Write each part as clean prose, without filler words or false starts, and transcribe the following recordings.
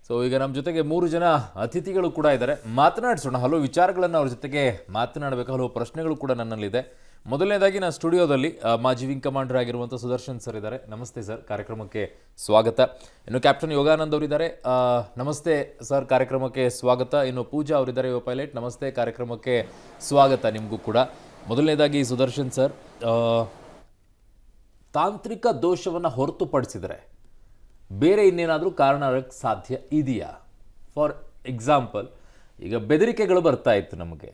So ಈಗ ನಮ್ಮ ಜೊತೆಗೆ 3 ಜನ ಅತಿಥಿಗಳು ಕೂಡ ಇದ್ದಾರೆ. ಮಾತನಾಡಿಸೋಣ, ಹಲವು ವಿಚಾರಗಳನ್ನು ಅವ್ರ ಜೊತೆಗೆ ಮಾತನಾಡಬೇಕು, ಹಲವು ಪ್ರಶ್ನೆಗಳು ಕೂಡ ನನ್ನಲ್ಲಿದೆ. ಮೊದಲನೇದಾಗಿ ನಾನು ಸ್ಟುಡಿಯೋದಲ್ಲಿ ಮಾಜಿ ವಿಂಗ್ ಕಮಾಂಡರ್ ಆಗಿರುವಂಥ ಸುದರ್ಶನ್ ಸರ್ ಇದ್ದಾರೆ. ನಮಸ್ತೆ ಸರ್, ಕಾರ್ಯಕ್ರಮಕ್ಕೆ ಸ್ವಾಗತ. ಇನ್ನು ಕ್ಯಾಪ್ಟನ್ ಯೋಗಾನಂದ್ ಅವರಿದ್ದಾರೆ. ನಮಸ್ತೆ ಸರ್, ಕಾರ್ಯಕ್ರಮಕ್ಕೆ ಸ್ವಾಗತ. ಇನ್ನು ಪೂಜಾ ಅವರಿದ್ದಾರೆ, ಯುವ ಪೈಲಟ್. ನಮಸ್ತೆ, ಕಾರ್ಯಕ್ರಮಕ್ಕೆ ಸ್ವಾಗತ ನಿಮಗೂ ಕೂಡ. ಮೊದಲನೇದಾಗಿ ಸುದರ್ಶನ್ ಸರ್, ತಾಂತ್ರಿಕ ದೋಷವನ್ನು ಹೊರತುಪಡಿಸಿದರೆ ಬೇರೆ ಇನ್ನೇನಾದರೂ ಕಾರಣ ಆಗಕ್ಕೆ ಸಾಧ್ಯ ಇದೆಯಾ? ಫಾರ್ ಎಕ್ಸಾಂಪಲ್, ಈಗ ಬೆದರಿಕೆಗಳು ಬರ್ತಾ ಇತ್ತು ನಮಗೆ,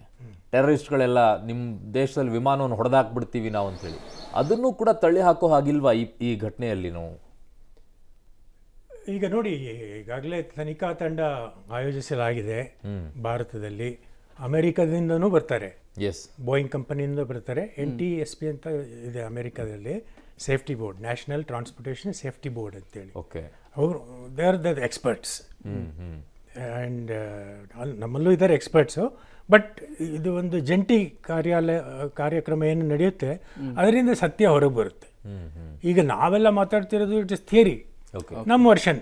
ಟೆರರಿಸ್ಟ್ಗಳೆಲ್ಲ ನಿಮ್ಮ ದೇಶದಲ್ಲಿ ವಿಮಾನವನ್ನು ಹೊಡೆದಾಕ್ಬಿಡ್ತೀವಿ ನಾವು ಅಂತೇಳಿ, ಅದನ್ನು ಕೂಡ ತಳ್ಳಿ ಹಾಕೋ ಹಾಗಿಲ್ವಾ ಈ ಘಟನೆಯಲ್ಲಿ? ನಾವು ಈಗ ನೋಡಿ, ಈಗಾಗಲೇ ತನಿಖಾ ತಂಡ ಆಯೋಜಿಸಲಾಗಿದೆ ಭಾರತದಲ್ಲಿ. ಅಮೆರಿಕದಿಂದನೂ ಬರ್ತಾರೆ, ಎಸ್, ಬೋಯಿಂಗ್ ಕಂಪನಿಯಿಂದ ಬರ್ತಾರೆ. NTSB ಅಂತ ಇದೆ ಅಮೆರಿಕದಲ್ಲಿ, safety board, national transportation safety board ಅಂತೇಳಿ. ಓಕೆ, ಅವರು they are the experts. And ನಮ್ಮಲ್ಲೂ ಇದ್ದಾರೆ ಎಕ್ಸ್ಪರ್ಟ್ಸು. ಬಟ್ ಇದು ಒಂದು ಜಂಟಿ ಕಾರ್ಯಕ್ರಮ ಏನು ನಡೆಯುತ್ತೆ, ಅದರಿಂದ ಸತ್ಯ ಹೊರಗೆ ಬರುತ್ತೆ. ಈಗ ನಾವೆಲ್ಲ ಮಾತಾಡ್ತಿರೋದು ಇಟ್ ಇಸ್ ಥಿಯರಿ, ನಮ್ಮ version,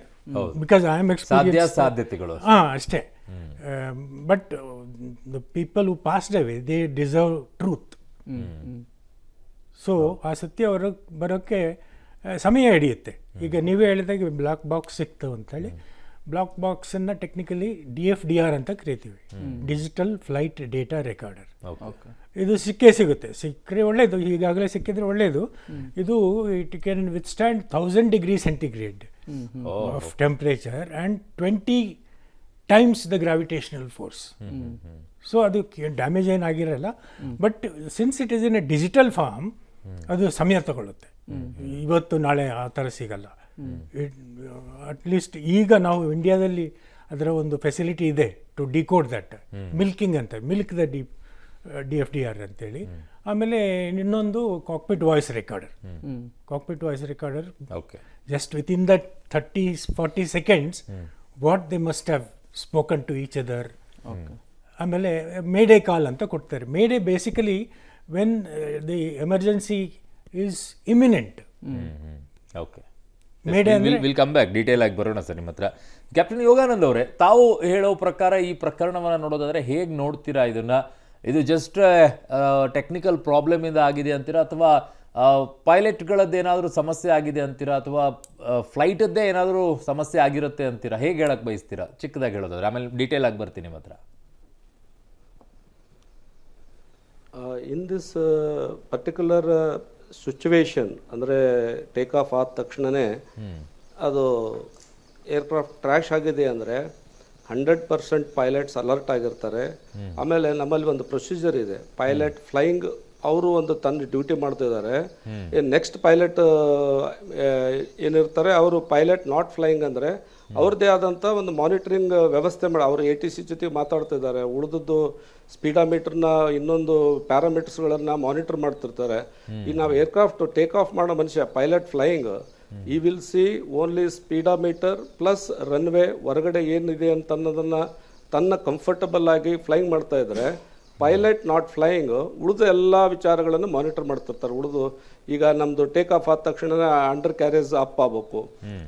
because I am experience, ಸಾಧ್ಯತೆಗಳು ಅಷ್ಟೇ. But the people who passed away, they deserve truth. So ಆ ಸತ್ಯ ಹೊರಗೆ ಬರೋಕ್ಕೆ ಸಮಯ ಹಿಡಿಯುತ್ತೆ. ಈಗ ನೀವೇ ಹೇಳಿದಾಗೆ ಬ್ಲಾಕ್ ಬಾಕ್ಸ್ ಸಿಕ್ತು ಅಂತೇಳಿ, ಬ್ಲಾಕ್ ಬಾಕ್ಸನ್ನು ಟೆಕ್ನಿಕಲಿ DFDR ಅಂತ ಕರಿತೀವಿ, ಡಿಜಿಟಲ್ ಫ್ಲೈಟ್ ಡೇಟಾ ರೆಕಾರ್ಡರ್. ಇದು ಸಿಗುತ್ತೆ, ಸಿಕ್ಕರೆ ಒಳ್ಳೆಯದು, ಈಗಾಗಲೇ ಸಿಕ್ಕಿದ್ರೆ ಒಳ್ಳೆಯದು. ಇದು it can withstand 1000 degree centigrade of temperature and 20 times the gravitational force. So ಅದು ಡ್ಯಾಮೇಜ್ ಏನಾಗಿರಲ್ಲ. But since it is in a digital form, ಅದು ಸಮಯ ತಗೊಳ್ಳುತ್ತೆ. ಇವತ್ತು ನಾಳೆ ಆ ಥರ ಸಿಗಲ್ಲ. ಅಟ್ಲೀಸ್ಟ್ ಈಗ ನಾವು ಇಂಡಿಯಾದಲ್ಲಿ ಅದರ ಒಂದು ಫೆಸಿಲಿಟಿ ಇದೆ ಟು ಡಿಕೋಡ್ ದಟ್, ಮಿಲ್ಕಿಂಗ್ ಅಂತ, ಮಿಲ್ಕ್ ದ DFDR ಅಂತೇಳಿ. ಆಮೇಲೆ ಇನ್ನೊಂದು cockpit voice recorder. Just with in that 30-40 seconds what they must have spoken to each other. ಆಮೇಲೆ ಮೇಡೇ ಕಾಲ್ ಅಂತ ಕೊಡ್ತಾರೆ. Mayday basically when the emergency is imminent. Okay, will come back, detail ಆಗಿ ಬರೋಣ sir ನಿಮ್ಮ ಹತ್ರ. Captain Yoganand ಅವರೇ, ತಾವು ಹೇಳೋ ಪ್ರಕಾರ ಈ ಪ್ರಕರಣವನ್ನು ನೋಡೋದಾದ್ರೆ ಹೇಗೆ ನೋಡ್ತೀರಾ ಇದನ್ನ? ಇದು ಜಸ್ಟ್ ಟೆಕ್ನಿಕಲ್ ಪ್ರಾಬ್ಲಮ್ ಇಂದ ಆಗಿದೆ ಅಂತೀರಾ, ಅಥವಾ ಪೈಲಟ್ಗಳದ್ದೇನಾದರೂ ಸಮಸ್ಯೆ ಆಗಿದೆ ಅಂತೀರಾ, ಅಥವಾ ಫ್ಲೈಟದ್ದೇ ಏನಾದರೂ ಸಮಸ್ಯೆ ಆಗಿರುತ್ತೆ ಅಂತೀರಾ? ಹೇಗೆ ಹೇಳಕ್ ಬಯಸ್ತೀರಾ ಚಿಕ್ಕದಾಗಿ ಹೇಳೋದಾದ್ರೆ? ಆಮೇಲೆ ಡೀಟೇಲ್ ಆಗಿ ಬರ್ತೀನಿ ನಿಮ್ಮ ಹತ್ರ. ಇನ್ ದಿಸ್ ಪರ್ಟಿಕ್ಯುಲರ್ ಸಿಚುವೇಶನ್, ಅಂದರೆ ಟೇಕ್ ಆಫ್ ಆದ ತಕ್ಷಣವೇ ಅದು ಏರ್ಕ್ರಾಫ್ಟ್ ಕ್ರ್ಯಾಶ್ ಆಗಿದೆ ಅಂದರೆ 100% ಪೈಲಟ್ಸ್ ಅಲರ್ಟ್ ಆಗಿರ್ತಾರೆ. ಆಮೇಲೆ ನಮ್ಮಲ್ಲಿ ಒಂದು ಪ್ರೊಸೀಜರ್ ಇದೆ, ಪೈಲಟ್ ಫ್ಲೈಯಿಂಗ್ ಅವರು ಒಂದು ತನ್ನ ಡ್ಯೂಟಿ ಮಾಡ್ತಿದ್ದಾರೆ. ನೆಕ್ಸ್ಟ್ ಪೈಲಟ್ ಏನಿರ್ತಾರೆ, ಅವರು ಪೈಲಟ್ ನಾಟ್ ಫ್ಲೈಯಿಂಗ್ ಅಂದರೆ ಅವ್ರದ್ದೇ ಆದಂಥ ಒಂದು ಮಾನಿಟರಿಂಗ್ ವ್ಯವಸ್ಥೆ ಮಾಡಿ, ಅವರು ATC ಜೊತೆ ಮಾತಾಡ್ತಿದ್ದಾರೆ, ಉಳಿದದ್ದು ಸ್ಪೀಡಾಮೀಟರ್ನ ಇನ್ನೊಂದು ಪ್ಯಾರಾಮೀಟರ್ಸ್ಗಳನ್ನು ಮಾನಿಟರ್ ಮಾಡ್ತಿರ್ತಾರೆ. ಈಗ ನಾವು ಏರ್ಕ್ರಾಫ್ಟ್ ಟೇಕ್ ಆಫ್ ಮಾಡೋ ಮನುಷ್ಯ, pilot flying, he will see only speedometer plus runway ಹೊರಗಡೆ ಏನಿದೆ ಅಂತ ಅನ್ನೋದನ್ನು ತನ್ನ ಕಂಫರ್ಟಬಲ್ ಆಗಿ ಫ್ಲೈಯಿಂಗ್ ಮಾಡ್ತಾ ಇದ್ದಾರೆ. ಪೈಲಟ್ ನಾಟ್ ಫ್ಲೈಯಿಂಗ್ ಉಳಿದ ಎಲ್ಲ ವಿಚಾರಗಳನ್ನು ಮಾನಿಟರ್ ಮಾಡ್ತಿರ್ತಾರೆ. ಉಳಿದು ಈಗ ನಮ್ಮದು ಟೇಕ್ ಆಫ್ ಆದ ತಕ್ಷಣ ಅಂಡರ್ ಕ್ಯಾರೇಜ್ ಅಪ್ ಆಗಬೇಕು,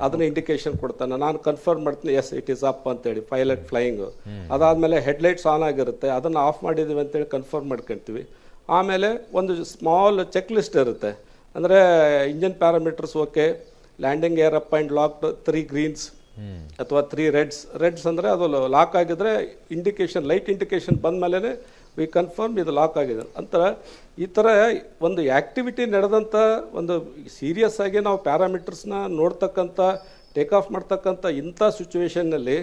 ಅದನ್ನ ಇಂಡಿಕೇಶನ್ ಕೊಡ್ತಾನೆ, ನಾನು ಕನ್ಫರ್ಮ್ ಮಾಡ್ತೀನಿ, ಎಸ್ ಇಟ್ ಈಸ್ ಅಪ್ ಅಂತೇಳಿ ಪೈಲಟ್ ಫ್ಲೈಯಿಂಗ್. ಅದಾದಮೇಲೆ ಹೆಡ್ಲೈಟ್ಸ್ ಆನ್ ಆಗಿರುತ್ತೆ, ಅದನ್ನು ಆಫ್ ಮಾಡಿದ್ದೀವಿ ಅಂತೇಳಿ ಕನ್ಫರ್ಮ್ ಮಾಡ್ಕೊಳ್ತೀವಿ. ಆಮೇಲೆ ಒಂದು ಸ್ಮಾಲ್ ಚೆಕ್ ಲಿಸ್ಟ್ ಇರುತ್ತೆ, ಅಂದರೆ engine parameters okay, landing air up and locked 3 greens ಅಥವಾ 3 ರೆಡ್ಸ್ ಅಂದರೆ ಅದು ಲಾಕ್ ಆಗಿದ್ರೆ ಇಂಡಿಕೇಶನ್, ಲೈಟ್ ಇಂಡಿಕೇಶನ್ ಬಂದ ಮೇಲೆ ವಿ ಕನ್ಫರ್ಮ್ ಇದು ಲಾಕ್ ಆಗಿದೆ ಅಂತ. ಈ ಥರ ಒಂದು ಆ್ಯಕ್ಟಿವಿಟಿ ನಡೆದಂಥ ಒಂದು ಸೀರಿಯಸ್ ಆಗಿ ನಾವು ಪ್ಯಾರಾಮೀಟರ್ಸ್ನ ನೋಡ್ತಕ್ಕಂಥ, ಟೇಕ್ ಆಫ್ ಮಾಡ್ತಕ್ಕಂಥ ಇಂಥ ಸಿಚುವೇಶನ್ನಲ್ಲಿ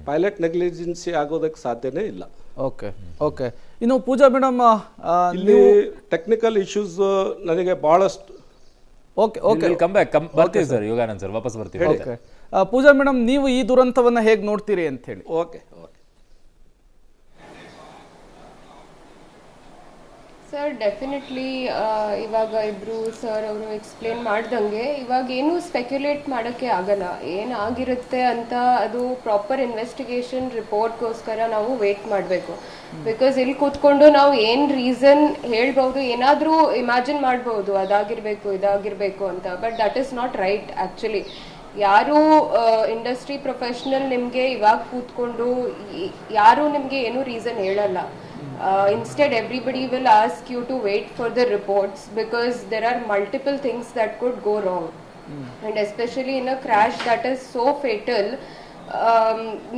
ಪೈಲಟ್ ನೆಗ್ಲಿಜೆನ್ಸಿ ಆಗೋದಕ್ಕೆ ಸಾಧ್ಯನೇ ಇಲ್ಲ. ಓಕೆ. ಇನ್ನು ಪೂಜಾ ಮೇಡಮ್, ಇಲ್ಲಿ ಟೆಕ್ನಿಕಲ್ ಇಶ್ಯೂಸ್ ನನಗೆ ಭಾಳಷ್ಟು. ಬರ್ತೀವಿ ಸರ್, ಯೋಗಾನಂದ್ ಸರ್ ವಾಪಸ್ ಬರ್ತೀವಿ. ಪೂಜಾ ಮೇಡಮ್, ನೀವು ಈ ದುರಂತವನ್ನ ಹೇಗೆ ನೋಡ್ತೀರಿ ಅಂತ ಹೇಳಿ? ಓಕೆ ಸರ್, ಡೆಫಿನೆಟ್ಲಿ ಇವಾಗ ಇಬ್ಬರು ಸರ್ ಅವರು ಎಕ್ಸ್ಪ್ಲೇನ್ ಮಾಡ್ದಂಗೆ ಇವಾಗ ಏನು ಸ್ಪೆಕ್ಯುಲೇಟ್ ಮಾಡೋಕ್ಕೆ ಆಗಲ್ಲ, ಏನಾಗಿರುತ್ತೆ ಅಂತ. ಅದು ಪ್ರಾಪರ್ ಇನ್ವೆಸ್ಟಿಗೇಷನ್ ರಿಪೋರ್ಟ್ಗೋಸ್ಕರ ನಾವು ವೇಟ್ ಮಾಡಬೇಕು. ಬಿಕಾಸ್ ಇಲ್ಲಿ ಕೂತ್ಕೊಂಡು ನಾವು ಏನು ರೀಸನ್ ಹೇಳ್ಬೋದು, ಏನಾದರೂ ಇಮ್ಯಾಜಿನ್ ಮಾಡ್ಬೋದು ಅದಾಗಿರಬೇಕು ಇದಾಗಿರಬೇಕು ಅಂತ. But that is not right actually. ಯಾರು ಇಂಡಸ್ಟ್ರಿ ಪ್ರೊಫೆಷನಲ್ ನಿಮಗೆ ಇವಾಗ ಕೂತ್ಕೊಂಡು ಯಾರು ನಿಮಗೆ ಏನು ರೀಸನ್ ಹೇಳಲ್ಲ. Instead, everybody will ask you to wait for the reports because there are multiple things that could go wrong. And especially in a crash that is so fatal,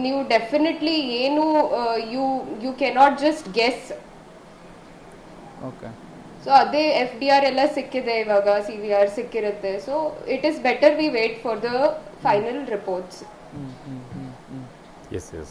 you definitely you cannot just guess. Okay. So ಅದೇ FDR ಎಲ್ಲ ಸಿಕ್ಕಿದೆ ಇವಾಗ, CVR ಸಿಕ್ಕಿರುತ್ತೆ. So it is better we wait for the final reports. Yes S